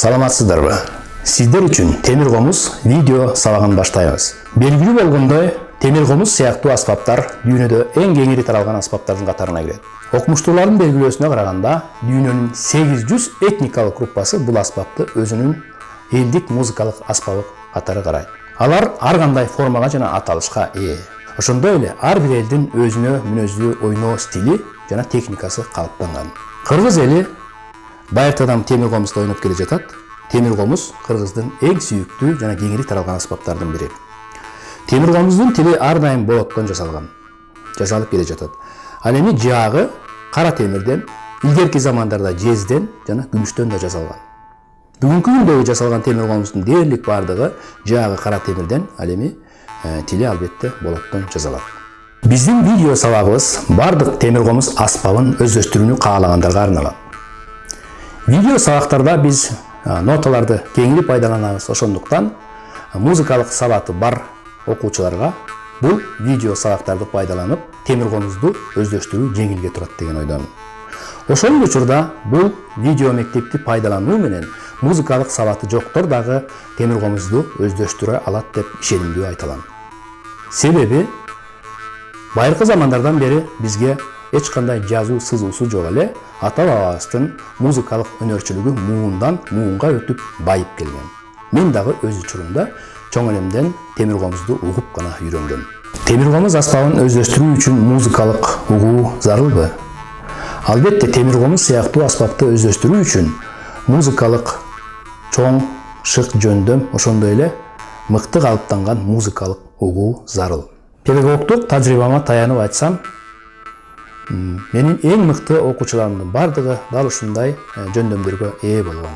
Саламатсыздарбы? Сиздер үчүн темир комуз видео сабагын баштайбыз. Белгилүү болгондой, темир комуз сыяктуу аспаптар дүйнөдө эң кеңири таралган аспаптардын катарына кирет. Окумуштуулардын белгилөөсүнө караганда, дүйнөнүн 800 этникалык группасы бул аспапты өзүнүн элдик музыкалык аспабы катары карайт. Алар ар кандай формага жана аталышка ээ. Ошондой эле ар бир элдин өзүнө мүнөздүү ойноо стили жана техникасы калыптанган. Кыргыз эли байыртадан темир комузду ойноп келе жатат. Темир комуз кыргыздын эң сүйүктүү жана кеңири таралган аспаптардын бири. Темир комуздун тили ар дайым болоттон жасалып келе жатат. Ал эми жаагы кара темирден, илгерки замандарда жезден жана күмүштөн да жасалган. Бүгүнкү күндөгү жасалган темир комуздун дээрлик бардыгы жаагы кара темирден, ал эми тили албетте болоттон жасалат. Биздин видео сабагыбыз бардык темир комуз аспабын өздөштүрүүнү каалагандарга арналат. Видео сабактарда биз ноталарды кеңири пайдаланабыз, ошондуктан музыкалык сабаты бар окуучуларга бул видео сабактарды пайдаланып темир комузду өздөштүрүү жеңилге турат деген ойдомун. Ошол учурда бул видео мектепти пайдалануу менен музыкалык сабаты жоктор дагы темир комузду өздөштүрө алат деп ишенимдүү айта алам. Себеби байыркы замандардан бери бизге эч кандай жазуу сызуусу жок эле, ата-бабабыздын музыкалык өнөрчүлүгү муундан муунга өтүп байып келген. Мен дагы өз учурумда чоң элемден темир комузду угуп гана үйрөнгөм. Темир комуз аспабын өздөштүрүү үчүн музыкалык угуу зарылбы? Албетте темир комуз сыяктуу аспапты өздөштүрүү үчүн музыкалык чоң шык жөндөм, ошондой эле мыкты калыптанган музыкалык угуу зарыл. Педагогдук тажрыйбама таянып айтсам, менин эң мыкты окуучуларымдын бардыгы дал ушундай жөндөмдөргө ээ болгон.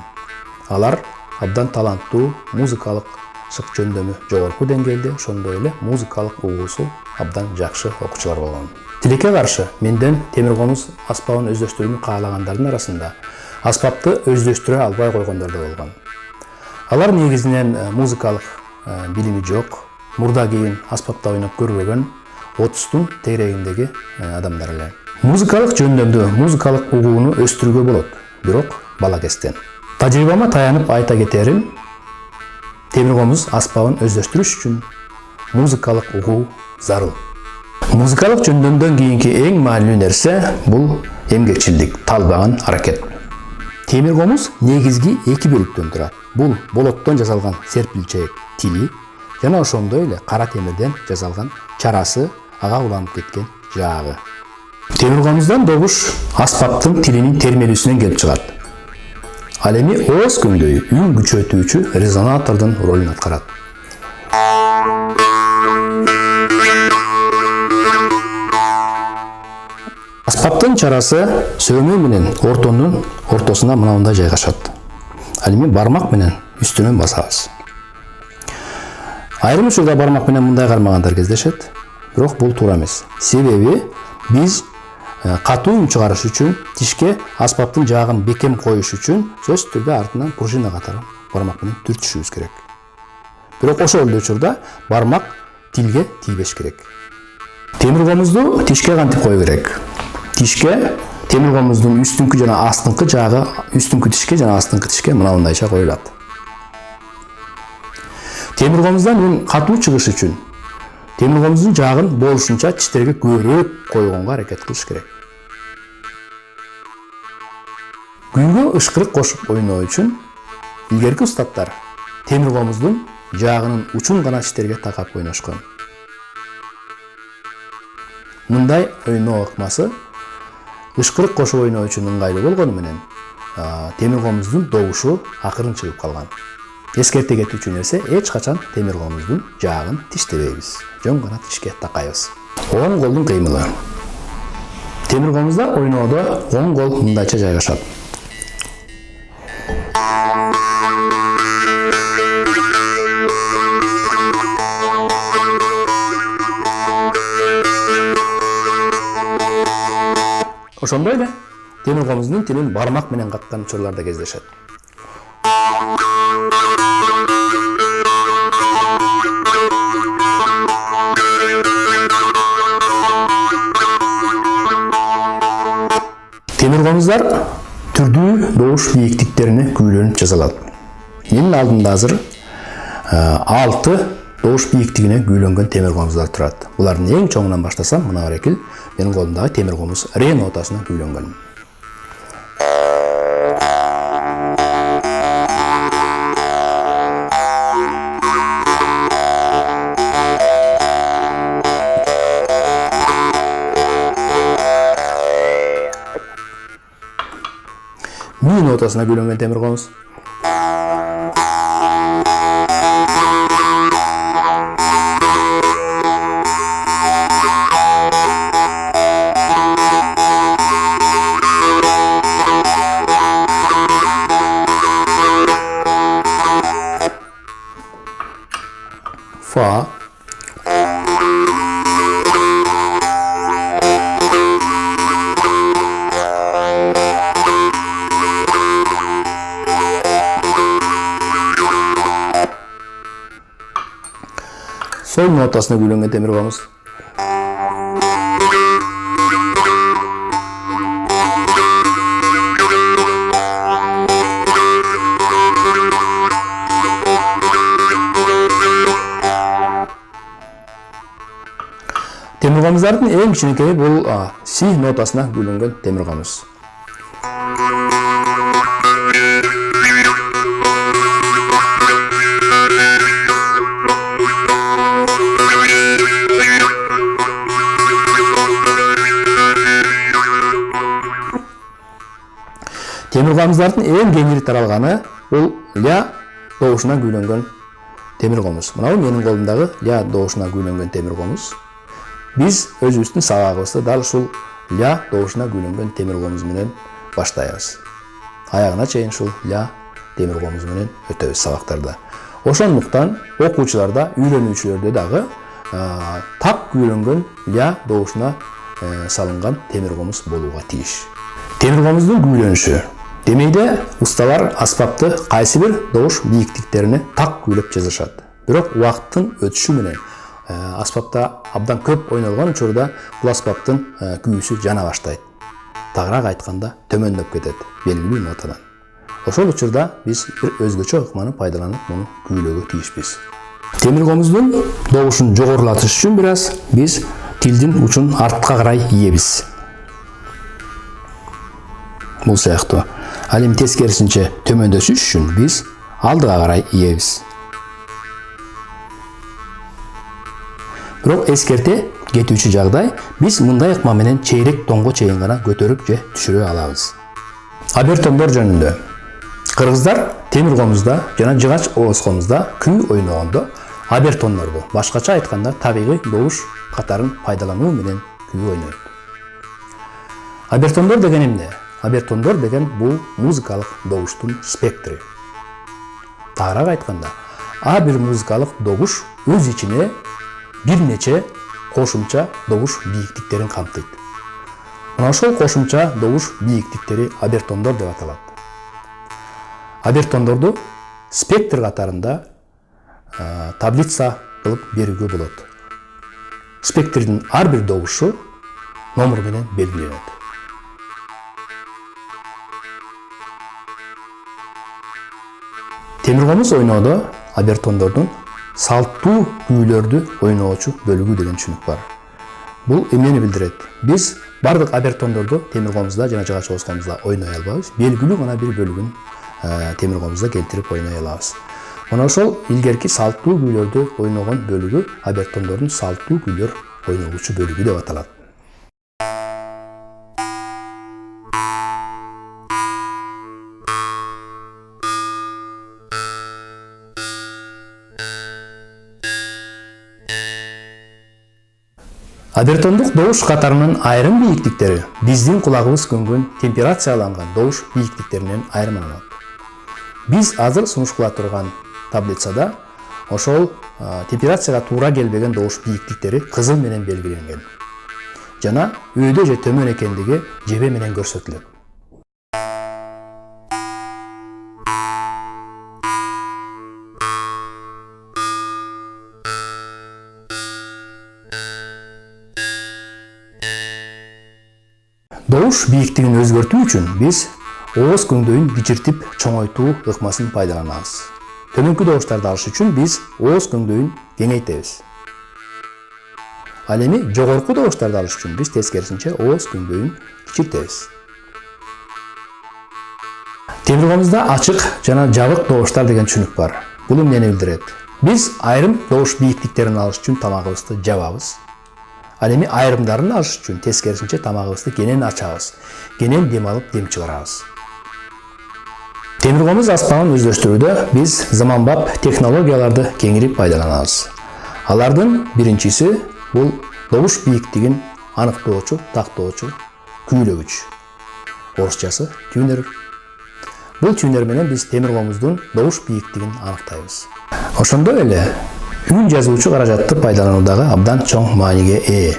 Алар абдан таланттуу, музыкалык шык жөндөмү жогорку деңгээлде, ошондой эле музыкалык угуусу абдан жакшы окуучулар болгон. Тилекке каршы, менден темир комуз аспабын өздөштүрүүнү каалагандардын арасында аспапты өздөштүрө албай койгондор да болгон. Алар негизинен музыкалык билими жок, мурда кийин аспапта ойноп көрбөгөн, 30-тун тегерегиндеги адамдар эле. Музыкалык жөндөмдү, музыкалык угууну өстүрүүгө болот, бирок бала кезден. Тажрыйбама таянып айта кетерим, темир комуз аспабын өздөштүрүш үчүн музыкалык угуу зарыл. Музыкалык жөндөмдөн кийинки эң маанилүү нерсе бул эмгекчилдик, талбаган аракет. Темир комуз негизги эки бөлүктөн турат. Бул болоттон жасалган серпилчек тили жана ошондой эле кара темирден жасалган чарасы, ага уланып кеткен жаагы. Темир комуздан добуш аспаптын тилинин термелүүсүнөн келип чыгат. Ал эми ооз көңдөй, үн күчөтүүчү резонатордун ролун аткарат. Аспаптын чарасы сөймө менен ортонун ортосуна мындай жайгашат. Ал эми бармак менен үстүнөн басабыз. Айрым учурда бармак менен мындай кармагандар кездешет, бирок бул туура эмес. Себеби биз катуу үн чыгарыш үчүн тишке аспаптын жаагын бекем коюш үчүн сөзсүз түрдө артынан пружина катары бармак менен түртүшүбүз керек. Бирок ошол эле учурда бармак тилге тийбеш керек. Темир комузду тишке кантип кою керек? Тишке темир комуздун үстүңкү жана астыңкы жаагы үстүңкү тишке жана астыңкы тишке мындайча коюлат. Темир комуздан үн катуу чыгыш үчүн темир комуздун жаагын болушунча тиштерге көбүрөөк койгонго аракет кылыш керек. Күйгө ышкырык кошуп ойноо үчүн илгерки устаттар темир комуздун жаагынын учун гана тиштерге такап ойношкон. Мындай ойноо ыкмасы ышкырык кошуп ойноо үчүн ыңгайлуу болгону менен темир комуздун добушу акырын чыгып калган. Эскерте кетүүчү нерсе, эч качан темир комуздун жаагын тиштебейбиз. Жөн гана тишке такайбыз. Оң колдун кыймылы. Темир комузда ойноодо оң кол мындайча жайгашат. Ошондой эле темир комуздун тилин бармак менен каткан учурларда кездешет. Темир комуздар түрдүү добуш бийиктиктерине күүлөнүп жасалат. Менин алдымда азыр 6 добуш бийиктигине күүлөнгөн темир комуздар турат. Булардын эң чоңунан баштасам, мына барекил менин колумдагы темир комуз ре нотасына күүлөнгөн. Ми нотасына күүлөнгөн темир комуз. Fa. Sol notasına kүүлөнгөн темир комуз. Темир комуздардын эң кичинекейи бул си нотасына күүлөнгөн темир комуз. Темир комуздардын эң кеңири таралганы бул ля добушуна күүлөнгөн темир комуз. Мына менин колумдагы ля добушуна күүлөнгөн темир комуз. Биз өзүбүздүн сабагыбызды дал ушул ля добушуна күүлөнгөн темир комуз менен баштайбыз. Аягына чейин ушул ля темир комуз менен өтөбүз сабактарда. Ошондуктан окуучуларда, үйрөнүүчүлөрдө дагы так күүлөнгөн ля добушуна салынган темир комуз болууга тийиш. Темир комуздун күүлөнүшү. Демейде усталар аспапты кайсы бир добуш бийиктиктерине так күүлөп жазышат. Бирок убакыттын өтүшү менен аспапта абдан көп ойнолгон учурда бул аспаптын күүсү жана баштайт. Тагыраак айтканда төмөндөп кетет белгилүү нотадан. Ошол учурда биз бир өзгөчө ыкманы пайдаланып муну күүлөөгө тийишпиз. Темир комуздун добушун жогорулатыш үчүн биз тилдин учун артка карай ийебиз. Бул сыяктуу. Ал эми тескерисинче төмөндөшүш үчүн биз алдыга карай ийебиз. Бирок эскерте кетүүчү жагдай биз мындай ыкма менен чейрек тоңго чейин гана көтөрүп же түшүрө алабыз. Обертондор жөнүндө. Кыргыздар темир комузда жана жыгач ооз комузда күү ойногондо обертондорду, башкача айтканда табигый добуш катарын пайдалануу менен күү ойнойт. Обертондор деген эмне? Обертондор деген бул музыкалык добуштун спектри. Тагыраак айтканда, ар бир музыкалык добуш өз ичине бир нече кошумча добуш бийиктиктерин камтыйт. Мына ошол кошумча добуш бийиктиктери обертондор деп аталат. Обертондорду спектр катарында таблица кылып берүүгө болот. Спектрдин ар бир добушу номер менен белгиленет. Темир комуз ойноодо обертондордун салттуу күүлөрдү ойноочу бөлүгү деген түшүнүк бар. Бул эмнени билдирет? Биз бардык обертондорду темир комузда жана жыгач ооз комузда ойной албайбыз. Белгилүү гана бир бөлүгүн темир комузда келтирип ойной алабыз. Мына ошол илгерки салттуу күүлөрдү ойногон бөлүгү обертондордун салттуу күүлөр ойногучу бөлүгү деп аталат. Обертондук добуш катарынын айрым бийиктиктери биздин кулагыбыз көнгөн темперацияланган добуш бийиктиктеринен айырмаланат. Биз азыр сунуштала турган таблицада ошол темперацияга туура келбеген добуш бийиктиктери кызыл менен белгиленген. Жана өйдө же төмөн экендиги жебе менен көрсөтүлөт. Добуш бийиктигин өзгөртүү үчүн биз ооз көңдөйүн кичиртип чоңойтуу ыкмасын пайдаланабыз. Төмөнкү добуштарды алыш үчүн биз ооз көңдөйүн кеңейтебиз. Ал эми жогорку добуштарды алыш үчүн биз тескерисинче ооз көңдөйүн кичилтебиз. Темиркомузда ачык жана жабык добуштар деген түшүнүк бар. Бул эмнени билдирет? Биз айрым добуш бийиктиктерин алыш үчүн тамагыбызды жабабыз. Ал эми айрымдарын алыш үчүн тескерисинче тамагыбызды кенен ачабыз. Кенен дем алып, дем чыгарабыз. Темиркомуз аспабын өздөштүрүүдө биз заманбап технологияларды кеңири пайдаланабыз. Алардын биринчиси бул добуш бийиктигин аныктоочу, тактоочу күүлөгүч. Орусчасы тюнер. Бул тюнер менен биз темиркомуздун добуш бийиктигин аныктайбыз. Ошондой эле үн жазуучу каражатты пайдалануудагы абдан чоң мааниге ээ.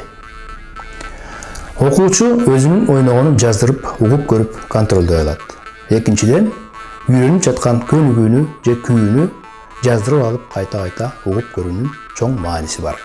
Окуучу өзүнүн ойногонун жаздырып, угуп көрүп контролдой алат. Экинчиден, үйрөнүп жаткан көнүгүүнү же күүнү жаздырып алып кайта-кайта угуп көрүүнүн чоң мааниси бар.